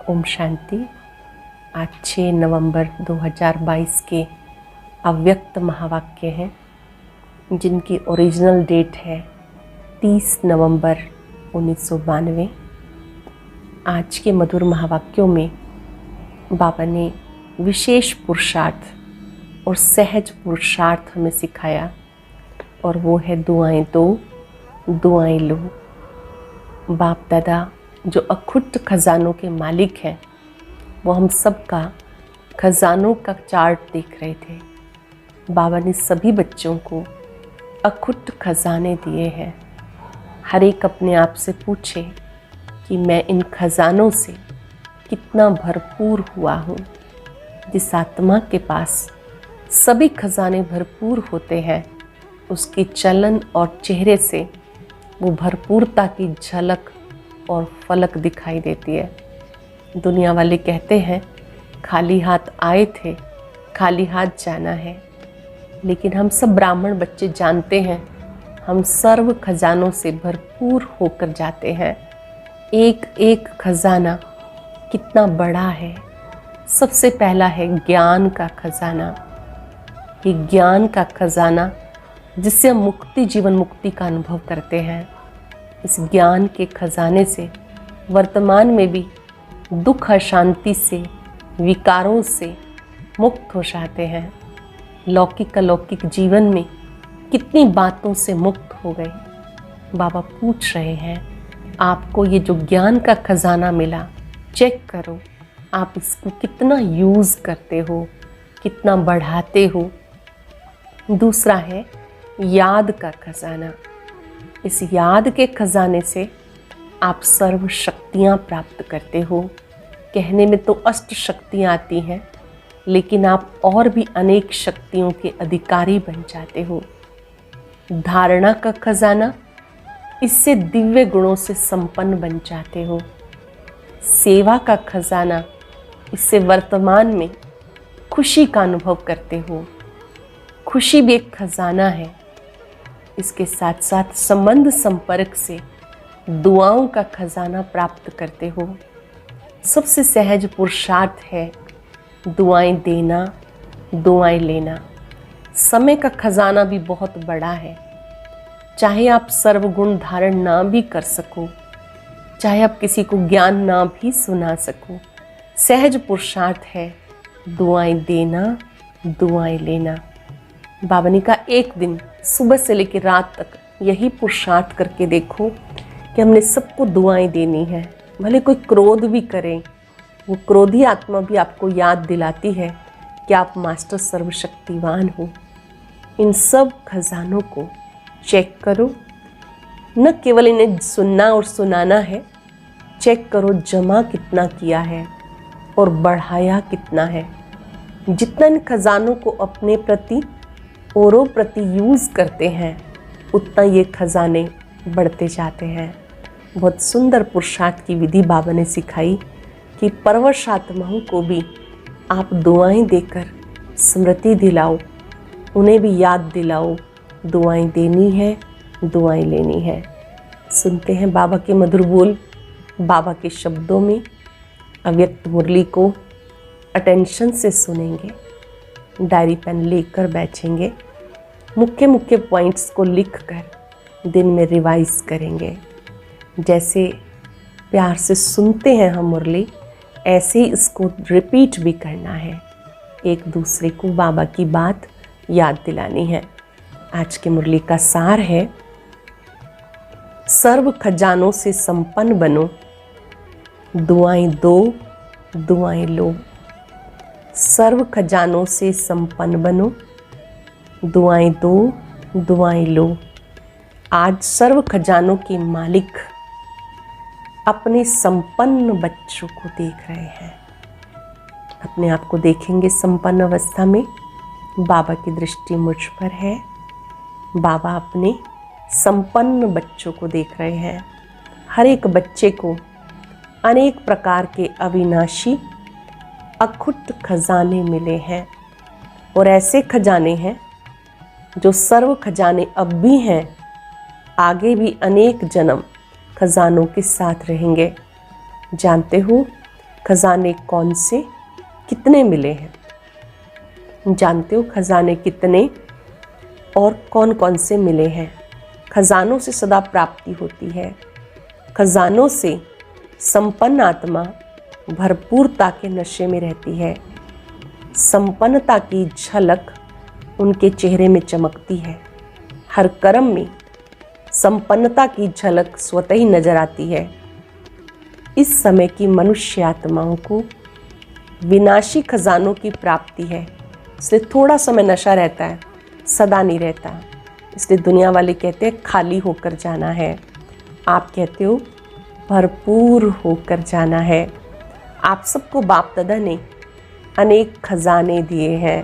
ओम शांति। आज 6 नवंबर 2022 के अव्यक्त महावाक्य हैं जिनकी ओरिजिनल डेट है 30 नवंबर 1992। आज के मधुर महावाक्यों में बाबा ने विशेष पुरुषार्थ और सहज पुरुषार्थ हमें सिखाया और वो है दुआएं दो दुआएं लो। बाप दादा जो अखुट खजानों के मालिक हैं वो हम सब का खजानों का चार्ट देख रहे थे। बाबा ने सभी बच्चों को अखुट खजाने दिए हैं। हर एक अपने आप से पूछे कि मैं इन खजानों से कितना भरपूर हुआ हूँ। जिस आत्मा के पास सभी खजाने भरपूर होते हैं उसके चलन और चेहरे से वो भरपूरता की झलक और फलक दिखाई देती है। दुनिया वाले कहते हैं खाली हाथ आए थे, खाली हाथ जाना है, लेकिन हम सब ब्राह्मण बच्चे जानते हैं हम सर्व खजानों से भरपूर होकर जाते हैं। एक एक खजाना कितना बड़ा है। सबसे पहला है ज्ञान का खजाना। ये ज्ञान का खजाना जिससे हम मुक्ति, जीवन मुक्ति का अनुभव करते हैं। इस ज्ञान के खजाने से वर्तमान में भी दुख, अशांति से, विकारों से मुक्त हो जाते हैं। लौकिक अलौकिक जीवन में कितनी बातों से मुक्त हो गए। बाबा पूछ रहे हैं आपको ये जो ज्ञान का खजाना मिला, चेक करो आप इसको कितना यूज़ करते हो, कितना बढ़ाते हो। दूसरा है याद का खजाना। इस याद के खजाने से आप सर्व शक्तियाँ प्राप्त करते हो। कहने में तो अष्ट शक्तियाँ आती हैं, लेकिन आप और भी अनेक शक्तियों के अधिकारी बन जाते हो। धारणा का खजाना, इससे दिव्य गुणों से संपन्न बन जाते हो। सेवा का खजाना, इससे वर्तमान में खुशी का अनुभव करते हो। खुशी भी एक खजाना है। इसके साथ साथ संबंध संपर्क से दुआओं का खजाना प्राप्त करते हो। सबसे सहज पुरुषार्थ है दुआएं देना, दुआएं लेना। समय का खजाना भी बहुत बड़ा है। चाहे आप सर्वगुण धारण ना भी कर सको, चाहे आप किसी को ज्ञान ना भी सुना सको, सहज पुरुषार्थ है दुआएं देना, दुआएं लेना। बाबा ने कहा एक दिन सुबह से लेकर रात तक यही पुरुषार्थ करके देखो कि हमने सबको दुआएं देनी है। भले कोई क्रोध भी करे, वो क्रोधी आत्मा भी आपको याद दिलाती है कि आप मास्टर सर्वशक्तिवान हो। इन सब खजानों को चेक करो। न केवल इन्हें सुनना और सुनाना है, चेक करो जमा कितना किया है और बढ़ाया कितना है। जितना इन खजानों को अपने प्रति औरों प्रति यूज़ करते हैं उतना ये खजाने बढ़ते जाते हैं। बहुत सुंदर पुरुषार्थ की विधि बाबा ने सिखाई कि परवश आत्माओं को भी आप दुआएं देकर स्मृति दिलाओ, उन्हें भी याद दिलाओ दुआएं देनी है, दुआएं लेनी है। सुनते हैं बाबा के मधुर बोल, बाबा के शब्दों में। अव्यक्त मुरली को अटेंशन से सुनेंगे, डायरी पेन लेकर बैठेंगे, मुख्य मुख्य पॉइंट्स को लिखकर दिन में रिवाइज करेंगे। जैसे प्यार से सुनते हैं हम मुरली, ऐसे ही इसको रिपीट भी करना है। एक दूसरे को बाबा की बात याद दिलानी है। आज के मुरली का सार है सर्व खजानों से संपन्न बनो, दुआएं दो दुआएं लो। सर्व खजानों से संपन्न बनो, दुआएं दो दुआएं लो। आज सर्व खजानों के मालिक अपने संपन्न बच्चों को देख रहे हैं। अपने आप को देखेंगे संपन्न अवस्था में। बाबा की दृष्टि मुझ पर है। बाबा अपने संपन्न बच्चों को देख रहे हैं। हर एक बच्चे को अनेक प्रकार के अविनाशी अखुट खजाने मिले हैं और ऐसे खजाने हैं जो सर्व खजाने अब भी हैं, आगे भी अनेक जन्म खजानों के साथ रहेंगे। जानते हो खजाने कौन से, कितने मिले हैं? जानते हो खजाने कितने और कौन कौन से मिले हैं? खजानों से सदा प्राप्ति होती है। खजानों से संपन्न आत्मा भरपूरता के नशे में रहती है। संपन्नता की झलक उनके चेहरे में चमकती है। हर कर्म में संपन्नता की झलक स्वतः ही नजर आती है। इस समय की मनुष्य आत्माओं को विनाशी खजानों की प्राप्ति है, इसलिए थोड़ा समय नशा रहता है, सदा नहीं रहता। इसलिए दुनिया वाले कहते हैं खाली होकर जाना है, आप कहते हो भरपूर होकर जाना है। आप सबको बाप दादा ने अनेक खजाने दिए हैं।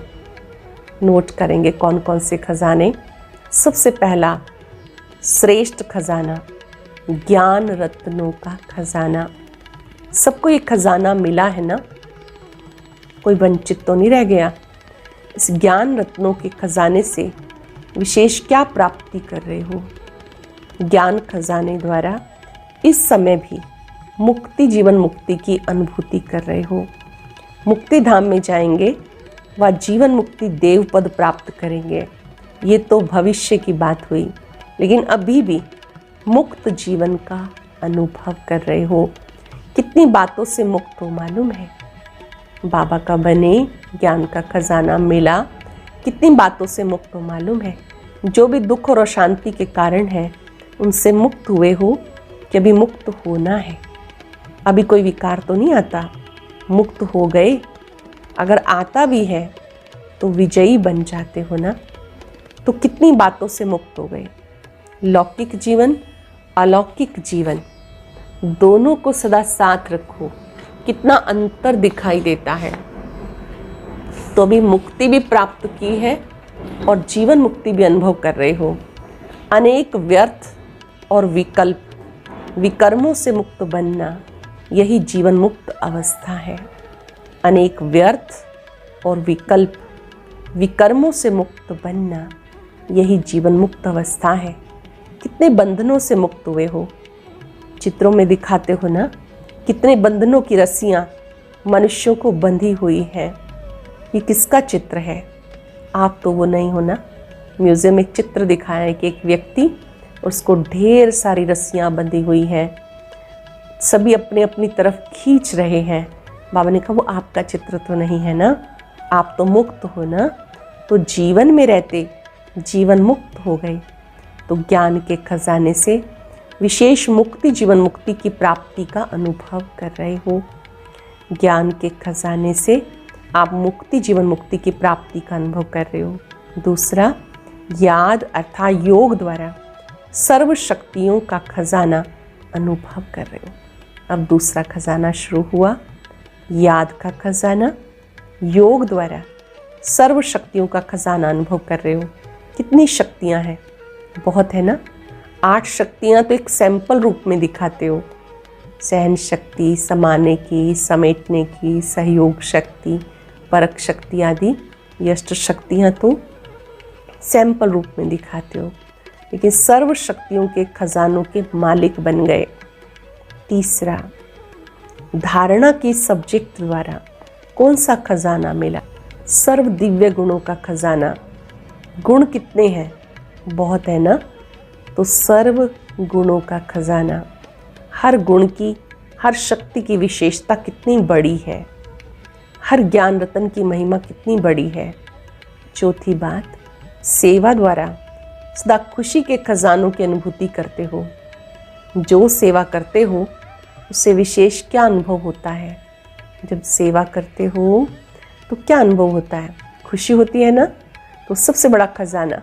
नोट करेंगे कौन कौन से खजाने। सबसे पहला श्रेष्ठ खजाना, ज्ञान रत्नों का खजाना। सबको ये खजाना मिला है ना, कोई वंचित तो नहीं रह गया। इस ज्ञान रत्नों के खजाने से विशेष क्या प्राप्ति कर रहे हो? ज्ञान खजाने द्वारा इस समय भी मुक्ति, जीवन मुक्ति की अनुभूति कर रहे हो। मुक्ति धाम में जाएंगे, वह जीवन मुक्ति देव पद प्राप्त करेंगे। ये तो भविष्य की बात हुई, लेकिन अभी भी मुक्त जीवन का अनुभव कर रहे हो। कितनी बातों से मुक्त हो मालूम है? बाबा का बने, ज्ञान का खजाना मिला, कितनी बातों से मुक्त हो मालूम है? जो भी दुख और अशांति के कारण है उनसे मुक्त हुए हो कि अभी मुक्त होना है? अभी कोई विकार तो नहीं आता, मुक्त हो गए। अगर आता भी है तो विजयी बन जाते हो ना। तो कितनी बातों से मुक्त हो गए। लौकिक जीवन, अलौकिक जीवन दोनों को सदा साथ रखो, कितना अंतर दिखाई देता है। तो अभी मुक्ति भी प्राप्त की है और जीवन मुक्ति भी अनुभव कर रहे हो। अनेक व्यर्थ और विकर्मों से मुक्त बनना, यही जीवन मुक्त अवस्था है। अनेक व्यर्थ और विकर्मों से मुक्त बनना, यही जीवन मुक्त अवस्था है। कितने बंधनों से मुक्त हुए हो, चित्रों में दिखाते हो ना, कितने बंधनों की रस्सियां मनुष्यों को बंधी हुई है। ये किसका चित्र है? आप तो वो नहीं हो ना। म्यूजियम में एक चित्र दिखाया है कि एक व्यक्ति, उसको ढेर सारी रस्सियां बंधी हुई हैं, सभी अपने अपनी तरफ खींच रहे हैं। बाबा ने कहा वो आपका चित्र तो नहीं है ना, आप तो मुक्त हो ना। तो जीवन में रहते जीवन मुक्त हो गए। तो ज्ञान के खजाने से विशेष मुक्ति, जीवन मुक्ति की प्राप्ति का अनुभव कर रहे हो। ज्ञान के खजाने से आप मुक्ति, जीवन मुक्ति की प्राप्ति का अनुभव कर रहे हो। दूसरा, याद अर्थात योग द्वारा सर्व शक्तियों का खजाना अनुभव कर रहे हो। अब दूसरा खजाना शुरू हुआ, याद का खजाना। योग द्वारा सर्व शक्तियों का खजाना अनुभव कर रहे हो। कितनी शक्तियां हैं? बहुत है ना। 8 शक्तियां तो एक सैंपल रूप में दिखाते हो। सहन शक्ति, समाने की, समेटने की, सहयोग शक्ति, परक शक्ति आदि। ये अष्ट शक्तियां तो सैंपल रूप में दिखाते हो, लेकिन सर्व शक्तियों के खजानों के मालिक बन गए। तीसरा, धारणा की सब्जेक्ट द्वारा कौन सा खजाना मिला? सर्व दिव्य गुणों का खजाना। गुण कितने हैं? बहुत है ना। तो सर्व गुणों का खजाना, हर गुण की, हर शक्ति की विशेषता कितनी बड़ी है, हर ज्ञान रत्न की महिमा कितनी बड़ी है। चौथी बात, सेवा द्वारा सदा खुशी के खजानों की अनुभूति करते हो। जो सेवा करते हो उससे विशेष क्या अनुभव होता है? जब सेवा करते हो तो क्या अनुभव होता है? खुशी होती है ना। तो सबसे बड़ा खजाना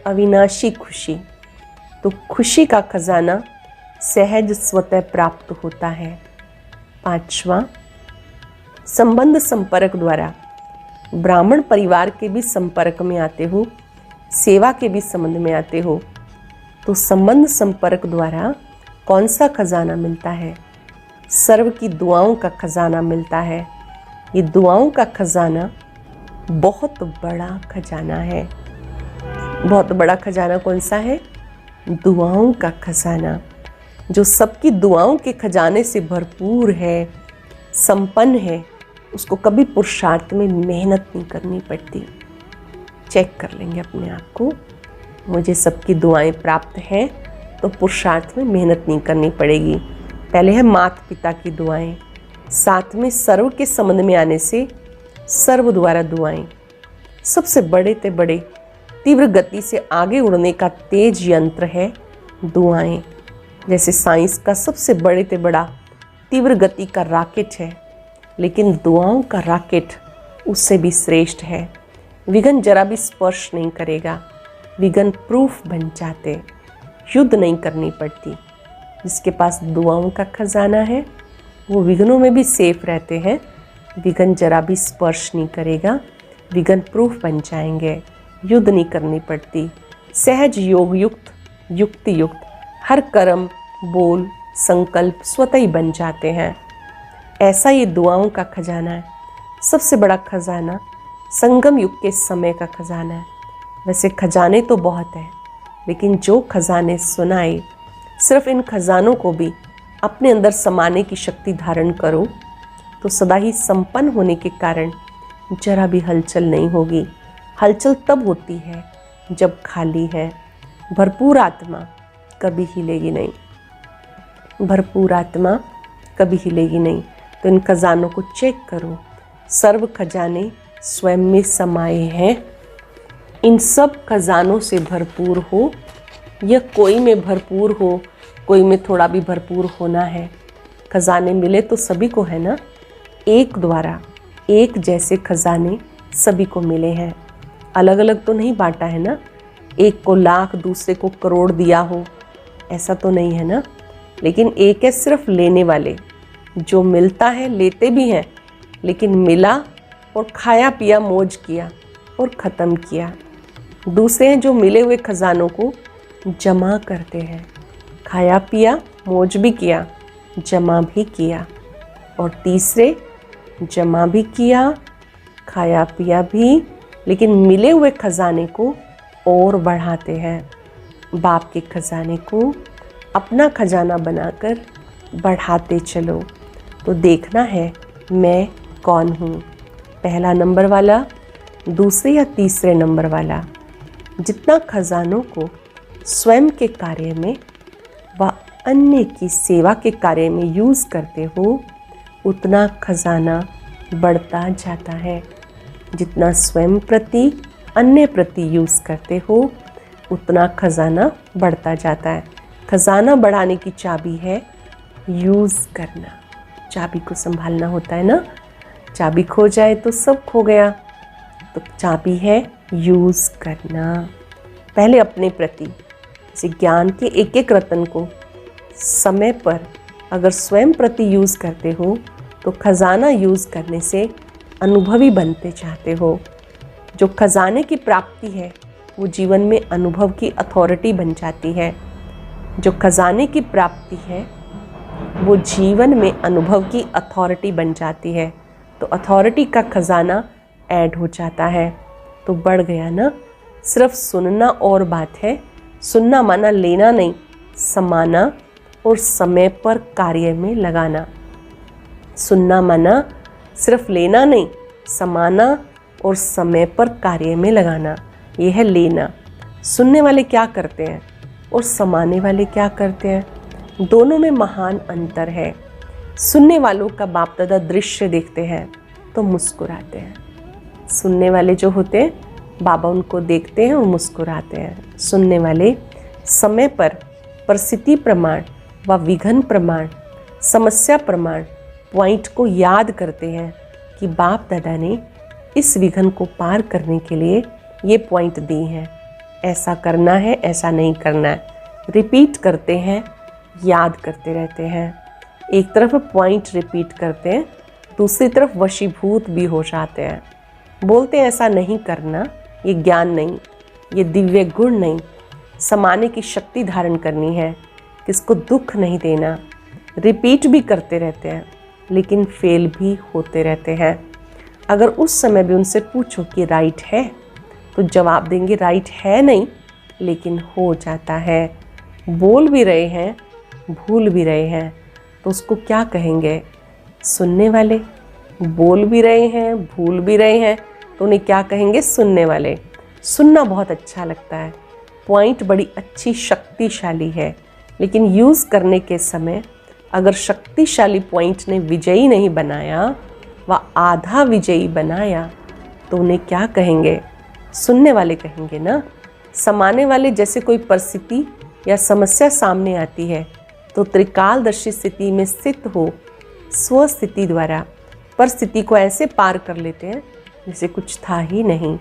अविनाशी खुशी। तो खुशी का खजाना सहज स्वतः प्राप्त होता है। पांचवा, संबंध संपर्क द्वारा ब्राह्मण परिवार के भी संपर्क में आते हो, सेवा के भी संबंध में आते हो। तो संबंध संपर्क द्वारा कौन सा खजाना मिलता है? सर्व की दुआओं का खजाना मिलता है। ये दुआओं का खजाना बहुत बड़ा खजाना है। बहुत बड़ा खजाना कौन सा है? दुआओं का खजाना, जो सबकी दुआओं के खजाने से भरपूर है। संपन्न है उसको कभी पुरुषार्थ में मेहनत नहीं करनी पड़ती। चेक कर लेंगे अपने आप को, मुझे सबकी दुआएं प्राप्त हैं तो पुरुषार्थ में मेहनत नहीं करनी पड़ेगी। पहले है माता पिता की दुआएं, साथ में सर्व के संबंध में आने से सर्व द्वारा दुआएं। सबसे बड़े ते बड़े तीव्र गति से आगे उड़ने का तेज यंत्र है दुआएं। जैसे साइंस का सबसे बड़े ते बड़ा तीव्र गति का रॉकेट है, लेकिन दुआओं का रॉकेट उससे भी श्रेष्ठ है। विघ्न जरा भी स्पर्श नहीं करेगा, विघ्न प्रूफ बन जाते, युद्ध नहीं करनी पड़ती। जिसके पास दुआओं का खजाना है वो विघ्नों में भी सेफ रहते हैं, विघ्न जरा भी स्पर्श नहीं करेगा, विघ्न प्रूफ बन जाएंगे, युद्ध नहीं करनी पड़ती। सहज योग युक्त युक्ति युक्त हर कर्म बोल संकल्प स्वतः ही बन जाते हैं। ऐसा ये दुआओं का खजाना है। सबसे बड़ा खजाना संगम युग के समय का खजाना है। वैसे खजाने तो बहुत हैं, लेकिन जो खजाने सुनाए, सिर्फ इन खजानों को भी अपने अंदर समाने की शक्ति धारण करो तो सदा ही संपन्न होने के कारण जरा भी हलचल नहीं होगी। हलचल तब होती है जब खाली है। भरपूर आत्मा कभी हिलेगी नहीं, भरपूर आत्मा कभी हिलेगी नहीं। तो इन खजानों को चेक करो, सर्व खजाने स्वयं में समाये हैं। इन सब खजानों से भरपूर हो या कोई में भरपूर हो, कोई में थोड़ा भी भरपूर होना है। खजाने मिले तो सभी को है ना, एक द्वारा एक जैसे खजाने सभी को मिले हैं। अलग अलग तो नहीं बांटा है ना, एक को लाख दूसरे को करोड़ दिया हो, ऐसा तो नहीं है ना। लेकिन एक है सिर्फ लेने वाले, जो मिलता है लेते भी हैं, लेकिन मिला और खाया पिया मौज किया और ख़त्म किया। दूसरे हैं जो मिले हुए खजानों को जमा करते हैं, खाया पिया मौज भी किया, जमा भी किया। और तीसरे जमा भी किया, खाया पिया भी, लेकिन मिले हुए खजाने को और बढ़ाते हैं। बाप के खजाने को अपना खजाना बनाकर बढ़ाते चलो तो देखना है मैं कौन हूँ, पहला नंबर वाला, दूसरे या तीसरे नंबर वाला। जितना खजानों को स्वयं के कार्य में व अन्य की सेवा के कार्य में यूज़ करते हो, उतना खजाना बढ़ता जाता है। जितना स्वयं प्रति अन्य प्रति यूज़ करते हो, उतना खजाना बढ़ता जाता है। खजाना बढ़ाने की चाबी है यूज़ करना। चाबी को संभालना होता है ना, चाबी खो जाए तो सब खो गया। तो चाबी है यूज़ करना। पहले अपने प्रति, जैसे ज्ञान के एक एक रत्न को समय पर अगर स्वयं प्रति यूज़ करते हो तो खजाना यूज़ करने से अनुभवी बनते जाते हो। जो खजाने की प्राप्ति है वो जीवन में अनुभव की अथॉरिटी बन जाती है। जो खजाने की प्राप्ति है वो जीवन में अनुभव की अथॉरिटी बन जाती है। तो अथॉरिटी का खजाना ऐड हो जाता है तो बढ़ गया ना। सिर्फ सुनना और बात है, सुनना माना लेना नहीं, समाना और समय पर कार्य में लगाना। सुनना माना सिर्फ लेना नहीं, समाना और समय पर कार्य में लगाना। ये है लेना। सुनने वाले क्या करते हैं और समाने वाले क्या करते हैं, दोनों में महान अंतर है। सुनने वालों का बाप दादा दृश्य देखते हैं तो मुस्कुराते हैं। सुनने वाले जो होते हैं बाबा उनको देखते हैं और मुस्कुराते हैं। सुनने वाले समय पर परिस्थिति प्रमाण व विघ्न प्रमाण, समस्या प्रमाण पॉइंट को याद करते हैं कि बाप दादा ने इस विघ्न को पार करने के लिए ये पॉइंट दी हैं, ऐसा करना है, ऐसा नहीं करना है। रिपीट करते हैं, याद करते रहते हैं। एक तरफ पॉइंट रिपीट करते हैं, दूसरी तरफ वशीभूत भी हो जाते हैं। बोलते हैं ऐसा नहीं करना, ये ज्ञान नहीं, ये दिव्य गुण नहीं, समाने की शक्ति धारण करनी है, किसको दुख नहीं देना। रिपीट भी करते रहते हैं लेकिन फेल भी होते रहते हैं। अगर उस समय भी उनसे पूछो कि राइट है तो जवाब देंगे राइट है नहीं, लेकिन हो जाता है। बोल भी रहे हैं, भूल भी रहे हैं, तो उसको क्या कहेंगे, सुनने वाले, बोल भी रहे हैं, भूल भी रहे हैं, तो उन्हें क्या कहेंगे? सुनने वाले। सुनना बहुत अच्छा लगता है, पॉइंट बड़ी अच्छी शक्तिशाली है, लेकिन यूज़ करने के समय अगर शक्तिशाली पॉइंट ने विजयी नहीं बनाया व आधा विजयी बनाया तो उन्हें क्या कहेंगे? सुनने वाले कहेंगे ना। समाने वाले, जैसे कोई परिस्थिति या समस्या सामने आती है तो त्रिकालदर्शी स्थिति में स्थित हो स्वस्थिति द्वारा परिस्थिति को ऐसे पार कर लेते हैं जैसे कुछ था ही नहीं।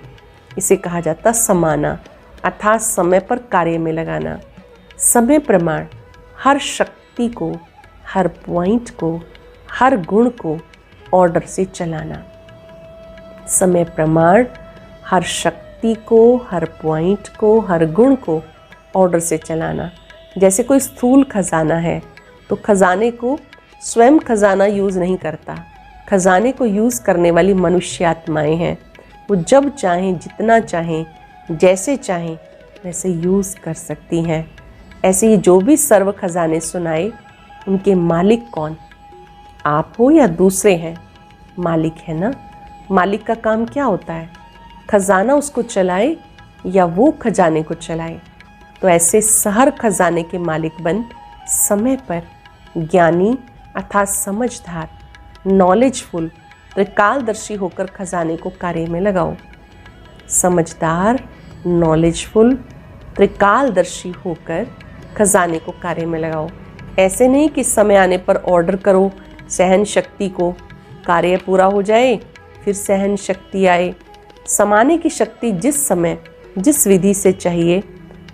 इसे कहा जाता समाना, अर्थात समय पर कार्य में लगाना। समय प्रमाण हर शक्ति को, हर पॉइंट को, हर गुण को ऑर्डर से चलाना। समय प्रमाण हर शक्ति को, हर पॉइंट को, हर गुण को ऑर्डर से चलाना। जैसे कोई स्थूल खजाना है तो खजाने को स्वयं खजाना यूज़ नहीं करता, खजाने को यूज़ करने वाली मनुष्य आत्माएँ हैं। वो जब चाहें, जितना चाहें, जैसे चाहें वैसे यूज़ कर सकती हैं। ऐसे ही जो भी सर्व खजाने सुनाए उनके मालिक कौन? आप हो या दूसरे हैं? मालिक है ना। मालिक का काम क्या होता है? खजाना उसको चलाए या वो खजाने को चलाए। तो ऐसे हर खजाने के मालिक बन समय पर ज्ञानी अर्थात समझदार, नॉलेजफुल, त्रिकालदर्शी होकर खजाने को कार्य में लगाओ। समझदार, नॉलेजफुल, त्रिकालदर्शी होकर खजाने को कार्य में लगाओ। ऐसे नहीं कि समय आने पर ऑर्डर करो सहन शक्ति को, कार्य पूरा हो जाए फिर सहन शक्ति आए। समाने की शक्ति जिस समय जिस विधि से चाहिए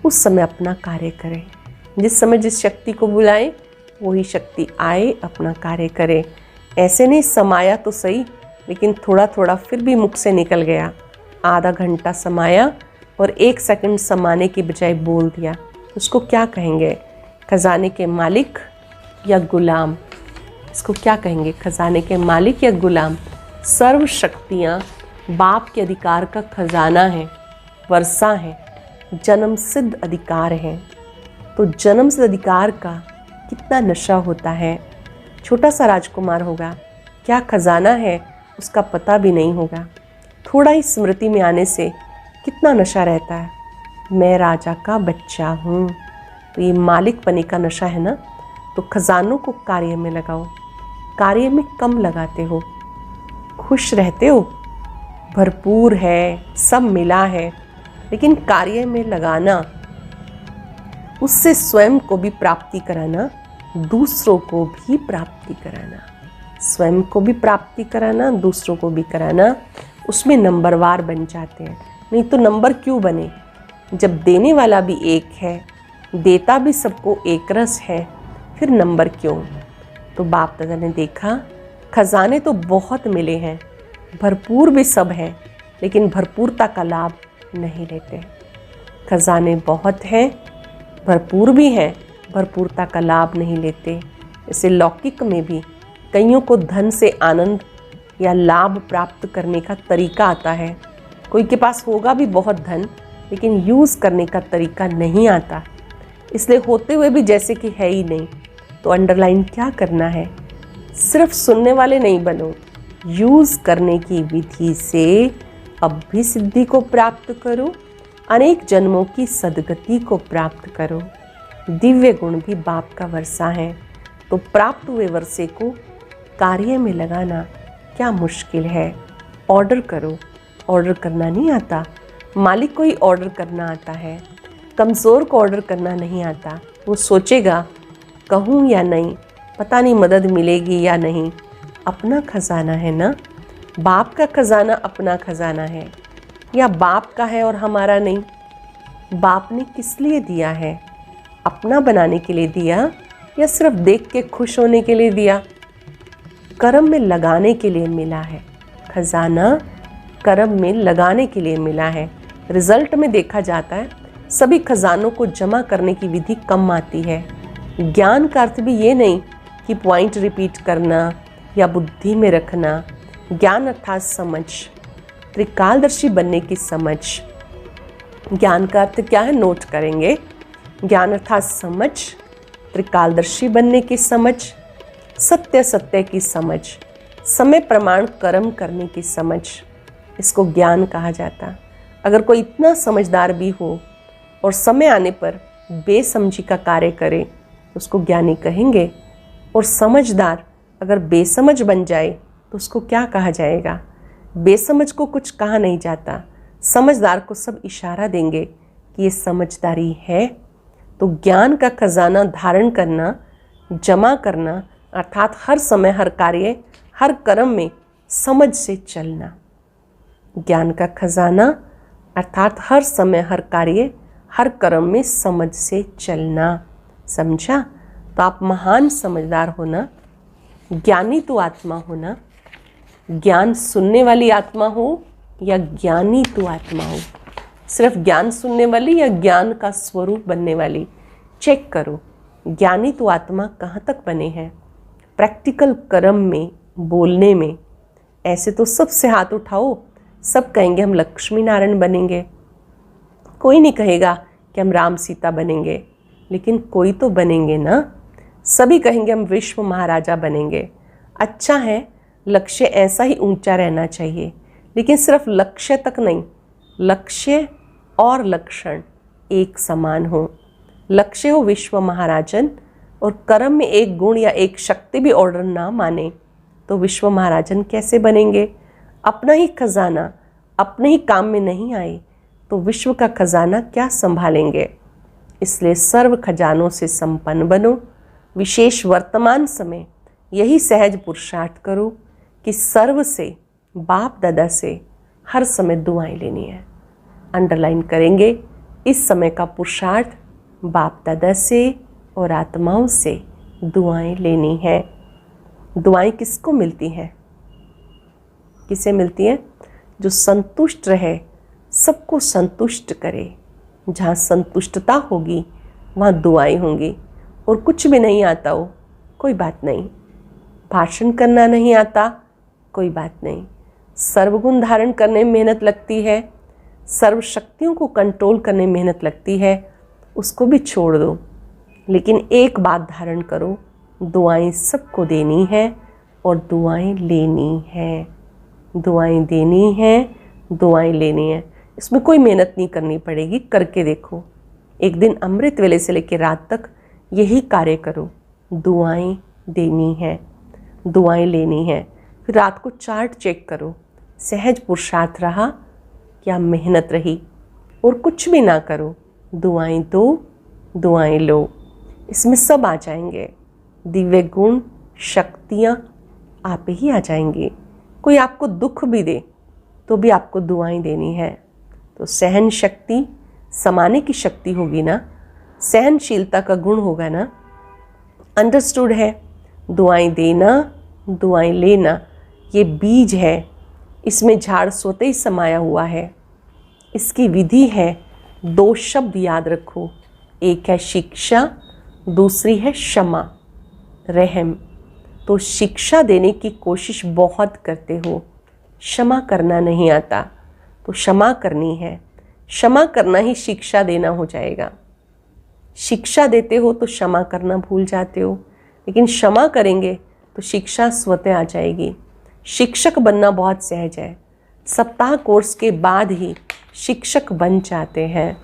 उस समय अपना कार्य करें। जिस समय जिस शक्ति को बुलाएं वही शक्ति आए, अपना कार्य करे। ऐसे नहीं समाया तो सही, लेकिन थोड़ा थोड़ा फिर भी मुख से निकल गया। आधा घंटा समाया और 1 सेकंड समाने की बजाय बोल दिया, उसको क्या कहेंगे? खजाने के मालिक या गुलाम? इसको क्या कहेंगे? खजाने के मालिक या गुलाम? सर्व शक्तियाँ बाप के अधिकार का खजाना है, वर्षा है, जन्म सिद्ध अधिकार है। तो जन्म सिद्ध अधिकार का कितना नशा होता है। छोटा सा राजकुमार होगा, क्या खजाना है उसका पता भी नहीं होगा। थोड़ा ही स्मृति में आने से कितना नशा रहता है, मैं राजा का बच्चा हूँ। तो ये मालिक बने का नशा है ना। तो खजानों को कार्य में लगाओ। कार्य में कम लगाते हो, खुश रहते हो, भरपूर है, सब मिला है, लेकिन कार्य में लगाना, उससे स्वयं को भी प्राप्ति कराना, दूसरों को भी प्राप्ति कराना। स्वयं को भी प्राप्ति कराना, दूसरों को भी कराना, उसमें नंबरवार बन जाते हैं। नहीं तो नंबर क्यों बने? जब देने वाला भी एक है, देता भी सबको एक रस है, फिर नंबर क्यों? तो बाप दादा ने देखा खजाने तो बहुत मिले हैं, भरपूर भी सब हैं, लेकिन भरपूरता का लाभ नहीं लेते। खजाने बहुत हैं, भरपूर भी हैं, भरपूरता का लाभ नहीं लेते। इसे लौकिक में भी कईयों को धन से आनंद या लाभ प्राप्त करने का तरीका आता है। कोई के पास होगा भी बहुत धन, लेकिन यूज़ करने का तरीका नहीं आता, इसलिए होते हुए भी जैसे कि है ही नहीं। तो अंडरलाइन क्या करना है? सिर्फ सुनने वाले नहीं बनो, यूज़ करने की विधि से अब भी सिद्धि को प्राप्त करो, अनेक जन्मों की सद्गति को प्राप्त करो। दिव्य गुण भी बाप का वर्षा है, तो प्राप्त हुए वर्षे को कार्य में लगाना क्या मुश्किल है। ऑर्डर करो। ऑर्डर करना नहीं आता, मालिक को ही ऑर्डर करना आता है। कमज़ोर को ऑर्डर करना नहीं आता। वो सोचेगा कहूँ या नहीं, पता नहीं मदद मिलेगी या नहीं। अपना खजाना है ना, बाप का खजाना अपना खजाना है, या बाप का है और हमारा नहीं? बाप ने किस लिए दिया है? अपना बनाने के लिए दिया या सिर्फ देख के खुश होने के लिए दिया? कर्म में लगाने के लिए मिला है। खजाना कर्म में लगाने के लिए मिला है। रिजल्ट में देखा जाता है सभी खजानों को जमा करने की विधि कम आती है। ज्ञान का अर्थ भी ये नहीं कि पॉइंट रिपीट करना या बुद्धि में रखना। ज्ञान अर्थात समझ, त्रिकालदर्शी बनने की समझ। ज्ञान का अर्थ क्या है? नोट करेंगे। ज्ञान अर्थात समझ, त्रिकालदर्शी बनने की समझ। सत्य सत्य की समझ, समय प्रमाण कर्म करने की समझ, इसको ज्ञान कहा जाता। अगर कोई इतना समझदार भी हो और समय आने पर बेसमझी का कार्य करे तो उसको ज्ञानी कहेंगे, और समझदार अगर बेसमझ बन जाए तो उसको क्या कहा जाएगा? बेसमझ को कुछ कहा नहीं जाता, समझदार को सब इशारा देंगे कि ये समझदारी है। तो ज्ञान का खजाना धारण करना, जमा करना, अर्थात हर समय हर कार्य हर कर्म में समझ से चलना। ज्ञान का खजाना अर्थात हर समय हर कार्य हर कर्म में समझ से चलना। समझा? तो आप महान समझदार होना, ज्ञानी तो आत्मा होना, ज्ञान सुनने वाली आत्मा हो या ज्ञानी तो आत्मा हो। सिर्फ ज्ञान सुनने वाली या ज्ञान का स्वरूप बनने वाली, चेक करो ज्ञानी तो आत्मा कहाँ तक बने हैं प्रैक्टिकल कर्म में, बोलने में। ऐसे तो सबसे हाथ उठाओ, सब कहेंगे हम लक्ष्मी नारायण बनेंगे, कोई नहीं कहेगा कि हम राम सीता बनेंगे, लेकिन कोई तो बनेंगे ना। सभी कहेंगे हम विश्व महाराजा बनेंगे। अच्छा है, लक्ष्य ऐसा ही ऊंचा रहना चाहिए, लेकिन सिर्फ लक्ष्य तक नहीं, लक्ष्य और लक्षण एक समान हो। लक्ष्य हो विश्व महाराजन और कर्म में एक गुण या एक शक्ति भी ऑर्डर ना माने तो विश्व महाराजन कैसे बनेंगे? अपना ही खजाना अपने ही काम में नहीं आए तो विश्व का खजाना क्या संभालेंगे? इसलिए सर्व खजानों से संपन्न बनो। विशेष वर्तमान समय यही सहज पुरुषार्थ करो कि सर्व से, बाप दादा से हर समय दुआएं लेनी है। अंडरलाइन करेंगे, इस समय का पुरुषार्थ बाप दादा से और आत्माओं से दुआएं लेनी है। दुआएं किसको मिलती हैं? किसे मिलती हैं? जो संतुष्ट रहे, सबको संतुष्ट करे। जहाँ संतुष्टता होगी वहाँ दुआएं होंगी। और कुछ भी नहीं आता हो, कोई बात नहीं। भाषण करना नहीं आता, कोई बात नहीं। सर्वगुण धारण करने में मेहनत लगती है, सर्व शक्तियों को कंट्रोल करने में मेहनत लगती है, उसको भी छोड़ दो। लेकिन एक बात धारण करो, दुआएं सबको देनी है और दुआएं लेनी है। दुआएं देनी है, दुआएं लेनी है। इसमें कोई मेहनत नहीं करनी पड़ेगी, करके देखो। एक दिन अमृत वेले से लेकर रात तक यही कार्य करो। दुआएं देनी है, दुआएं लेनी है। फिर रात को चार्ट चेक करो, सहज पुरुषार्थ रहा क्या मेहनत रही? और कुछ भी ना करो, दुआएं दो, दुआएं लो। इसमें सब आ जाएंगे, दिव्य गुण शक्तियाँ आप ही आ जाएंगी। कोई आपको दुख भी दे तो भी आपको दुआएं देनी है। तो सहन शक्ति, समाने की शक्ति होगी ना, सहनशीलता का गुण होगा ना। अंडरस्टूड है? दुआएं देना, दुआएं लेना, ये बीज है। इसमें झाड़ स्वतः ही समाया हुआ है। इसकी विधि है, दो शब्द याद रखो, एक है शिक्षा, दूसरी है क्षमा, रहम। तो शिक्षा देने की कोशिश बहुत करते हो, क्षमा करना नहीं आता, तो क्षमा करनी है। क्षमा करना ही शिक्षा देना हो जाएगा। शिक्षा देते हो तो क्षमा करना भूल जाते हो, लेकिन क्षमा करेंगे तो शिक्षा स्वतः आ जाएगी। शिक्षक बनना बहुत सहज है, सप्ताह कोर्स के बाद ही शिक्षक बन जाते हैं।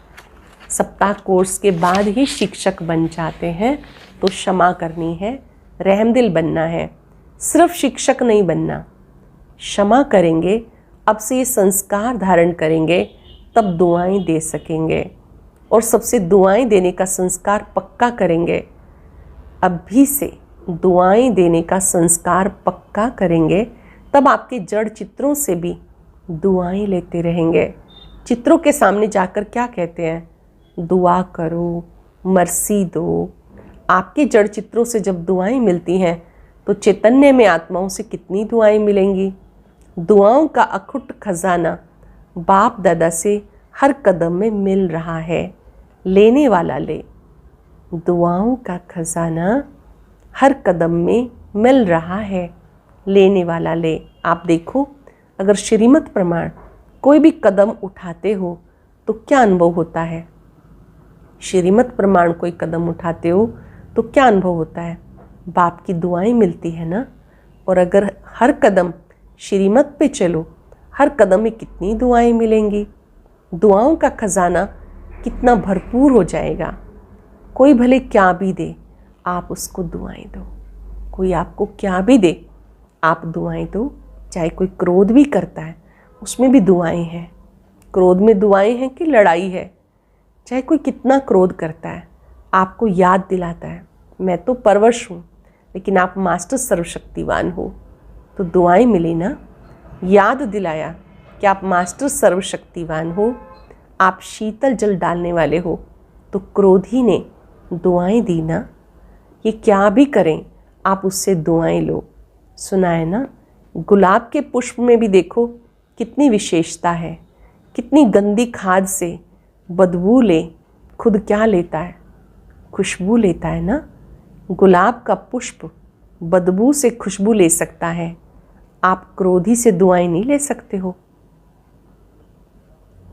सप्ताह कोर्स के बाद ही शिक्षक बन जाते हैं। तो क्षमा करनी है, रहमदिल बनना है, सिर्फ शिक्षक नहीं बनना। क्षमा करेंगे, अब से ये संस्कार धारण करेंगे, तब दुआएं दे सकेंगे। और सबसे दुआएं देने का संस्कार पक्का करेंगे। अभी से दुआएं देने का संस्कार पक्का करेंगे, तब आपके जड़ चित्रों से भी दुआएं लेते रहेंगे। चित्रों के सामने जाकर क्या कहते हैं? दुआ करो, मर्सी दो। आपके जड़ चित्रों से जब दुआएं मिलती हैं तो चैतन्य में आत्माओं से कितनी दुआएं मिलेंगी। दुआओं का अखुट खजाना बाप दादा से हर कदम में मिल रहा है। लेने वाला ले। दुआओं का खजाना हर कदम में मिल रहा है, लेने वाला ले। आप देखो, अगर श्रीमत प्रमाण कोई भी कदम उठाते हो तो क्या अनुभव होता है? श्रीमत प्रमाण कोई कदम उठाते हो तो क्या अनुभव होता है? बाप की दुआएं मिलती है ना। और अगर हर कदम श्रीमत पे चलो, हर कदम में कितनी दुआएं मिलेंगी, दुआओं का खजाना कितना भरपूर हो जाएगा। कोई भले क्या भी दे, आप उसको दुआएं दो। कोई आपको क्या भी दे, आप दुआएं दो। चाहे कोई क्रोध भी करता है, उसमें भी दुआएं हैं। क्रोध में दुआएं हैं कि लड़ाई है। चाहे कोई कितना क्रोध करता है, आपको याद दिलाता है मैं तो परवश हूँ, लेकिन आप मास्टर सर्वशक्तिवान हो, तो दुआएं मिली ना। याद दिलाया कि आप मास्टर सर्वशक्तिवान हो, आप शीतल जल डालने वाले हो, तो क्रोधी ने दुआएं दी ना। ये क्या भी करें, आप उससे दुआएं लो। सुना है ना, गुलाब के पुष्प में भी देखो कितनी विशेषता है। कितनी गंदी खाद से बदबू ले, खुद क्या लेता है, खुशबू लेता है ना। गुलाब का पुष्प बदबू से खुशबू ले सकता है, आप क्रोधी से दुआएं नहीं ले सकते हो।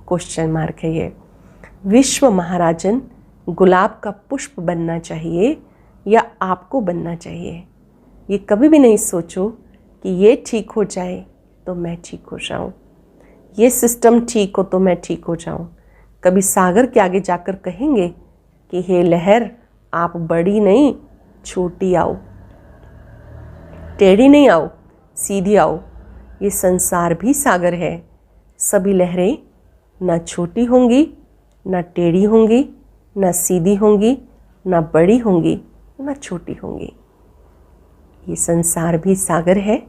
क्वेश्चन मार्क है ये। विश्व महाराजन गुलाब का पुष्प बनना चाहिए या आपको बनना चाहिए? ये कभी भी नहीं सोचो कि ये ठीक हो जाए तो मैं ठीक हो जाऊं, ये सिस्टम ठीक हो तो मैं ठीक हो जाऊं। कभी सागर के आगे जाकर कहेंगे कि हे लहर, आप बड़ी नहीं छोटी आओ, टेढ़ी नहीं आओ, सीधी आओ। ये संसार भी सागर है। सभी लहरें ना छोटी होंगी, ना टेढ़ी होंगी, ना सीधी होंगी, ना बड़ी होंगी, ना छोटी होंगी। ये संसार भी सागर है।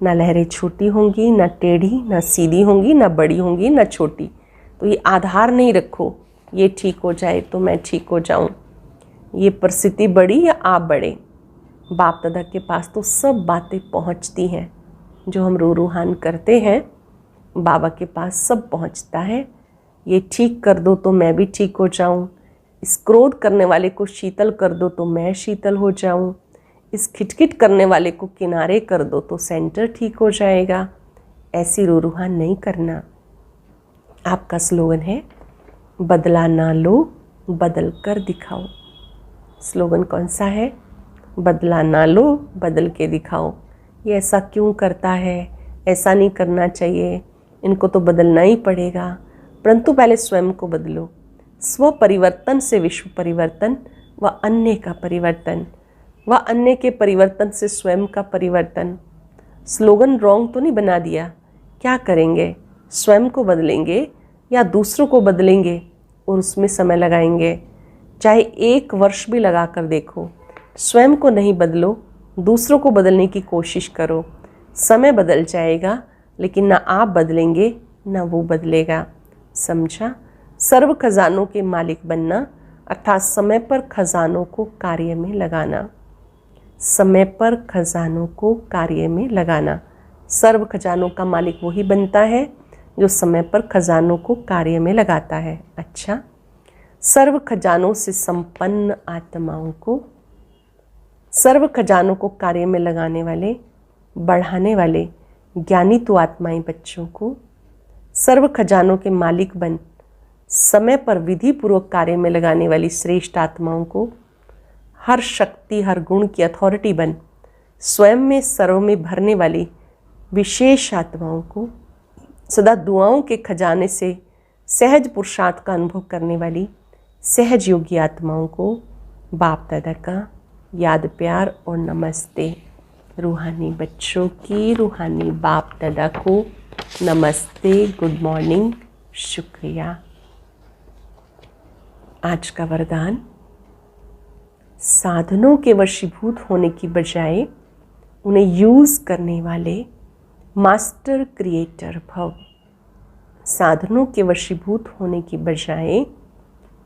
ना लहरें छोटी होंगी, ना टेढ़ी, ना सीधी होंगी, ना बड़ी होंगी, ना छोटी। तो ये आधार नहीं रखो ये ठीक हो जाए तो मैं ठीक हो जाऊं, ये परिस्थिति बड़ी या आप बड़े। बाप दादा के पास तो सब बातें पहुंचती हैं। जो हम रूहान करते हैं, बाबा के पास सब पहुंचता है। ये ठीक कर दो तो मैं भी ठीक हो जाऊं, इस क्रोध करने वाले को शीतल कर दो तो मैं शीतल हो जाऊं, इस खिटखिट करने वाले को किनारे कर दो तो सेंटर ठीक हो जाएगा। ऐसी रूहान नहीं करना। आपका स्लोगन है बदला ना लो, बदल कर दिखाओ। स्लोगन कौन सा है? बदला ना लो, बदल के दिखाओ। ये ऐसा क्यों करता है, ऐसा नहीं करना चाहिए, इनको तो बदलना ही पड़ेगा। परंतु पहले स्वयं को बदलो। स्व परिवर्तन से विश्व परिवर्तन व अन्य का परिवर्तन, व अन्य के परिवर्तन से स्वयं का परिवर्तन। स्लोगन रॉन्ग तो नहीं बना दिया। क्या करेंगे? स्वयं को बदलेंगे या दूसरों को बदलेंगे और उसमें समय लगाएंगे। चाहे 1 वर्ष भी लगा कर देखो, स्वयं को नहीं बदलो, दूसरों को बदलने की कोशिश करो। समय बदल जाएगा, लेकिन ना आप बदलेंगे ना वो बदलेगा। समझा? सर्व खजानों के मालिक बनना अर्थात समय पर खजानों को कार्य में लगाना। समय पर खजानों को कार्य में लगाना। सर्व खजानों का मालिक वही बनता है जो समय पर खजानों को कार्य में लगाता है। अच्छा, सर्व खजानों से संपन्न आत्माओं को, सर्व खजानों को कार्य में लगाने वाले, बढ़ाने वाले ज्ञानी तो आत्माएं बच्चों को, सर्व खजानों के मालिक बन समय पर विधि पूर्वक कार्य में लगाने वाली श्रेष्ठ आत्माओं को, हर शक्ति हर गुण की अथॉरिटी बन स्वयं में सर्व में भरने वाली विशेष आत्माओं को, सदा दुआओं के खजाने से सहज पुरुषार्थ का अनुभव करने वाली सहज योगी आत्माओं को बाप दादा का याद प्यार और नमस्ते। रूहानी बच्चों की रूहानी बाप दादा को नमस्ते, गुड मॉर्निंग, शुक्रिया। आज का वरदान, साधनों के वशीभूत होने की बजाय उन्हें यूज़ करने वाले मास्टर क्रिएटर भव। साधनों के वशीभूत होने की बजाय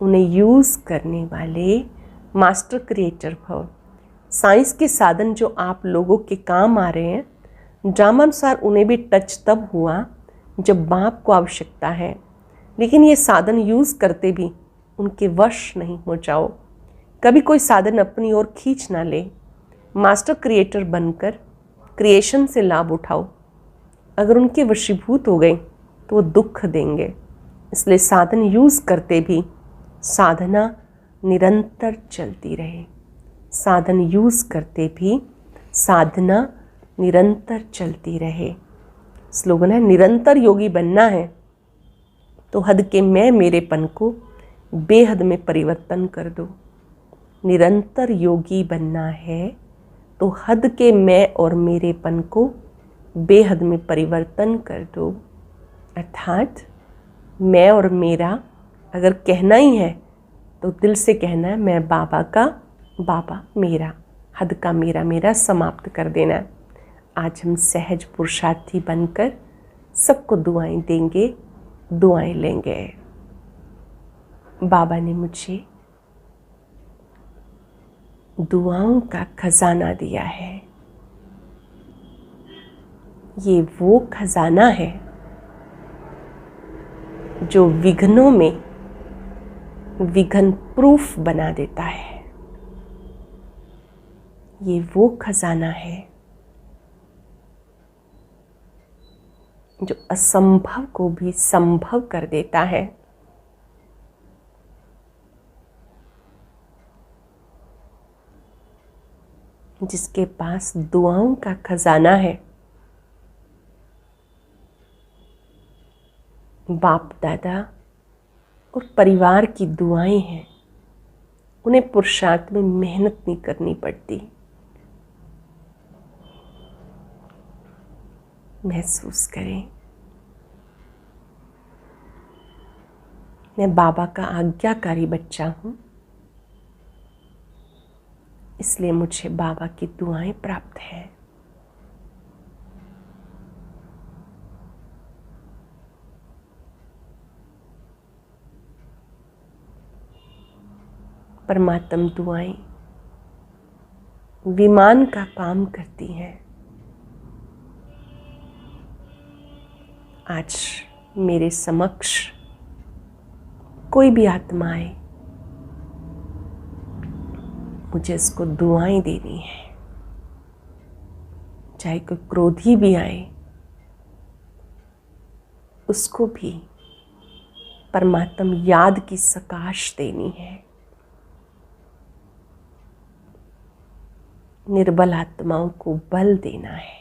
उन्हें यूज़ करने वाले मास्टर क्रिएटर भव। साइंस के साधन जो आप लोगों के काम आ रहे हैं, ड्रामानुसार उन्हें भी टच तब हुआ जब बाप को आवश्यकता है, लेकिन ये साधन यूज़ करते भी उनके वश नहीं हो जाओ। कभी कोई साधन अपनी ओर खींच ना ले। मास्टर क्रिएटर बनकर क्रिएशन से लाभ उठाओ। अगर उनके वशीभूत हो गए तो वो दुख देंगे। इसलिए साधन यूज़ करते भी साधना निरंतर चलती रहे। साधन यूज़ करते भी साधना निरंतर चलती रहे। स्लोगन है, निरंतर योगी बनना है तो हद के मैं मेरेपन को बेहद में परिवर्तन कर दो। निरंतर योगी बनना है तो हद के मैं और मेरेपन को बेहद में परिवर्तन कर दो। अर्थात मैं और मेरा अगर कहना ही है तो दिल से कहना है, मैं बाबा का, बाबा मेरा, हद का मेरा मेरा समाप्त कर देना है। आज हम सहज पुरुषार्थी बनकर सबको दुआएं देंगे, दुआएं लेंगे। बाबा ने मुझे दुआओं का खजाना दिया है। ये वो खजाना है जो विघ्नों में विघ्न प्रूफ बना देता है। ये वो खजाना है जो असंभव को भी संभव कर देता है। जिसके पास दुआओं का खजाना है, बाप दादा और परिवार की दुआएं हैं, उन्हें पुरुषार्थ में मेहनत नहीं करनी पड़ती। महसूस करें, मैं बाबा का आज्ञाकारी बच्चा हूँ, इसलिए मुझे बाबा की दुआएं प्राप्त हैं। परमात्म दुआएं विमान का काम करती हैं। आज मेरे समक्ष कोई भी आत्मा आए, मुझे इसको दुआएं देनी है। चाहे कोई क्रोधी भी आए, उसको भी परमात्म याद की सकाश देनी है। निर्बल आत्माओं को बल देना है।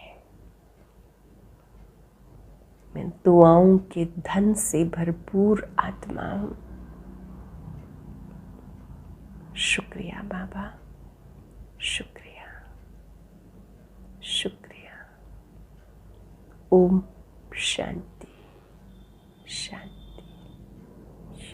मैं दुआओं के धन से भरपूर आत्मा हूँ। शुक्रिया बाबा, शुक्रिया, शुक्रिया। ओम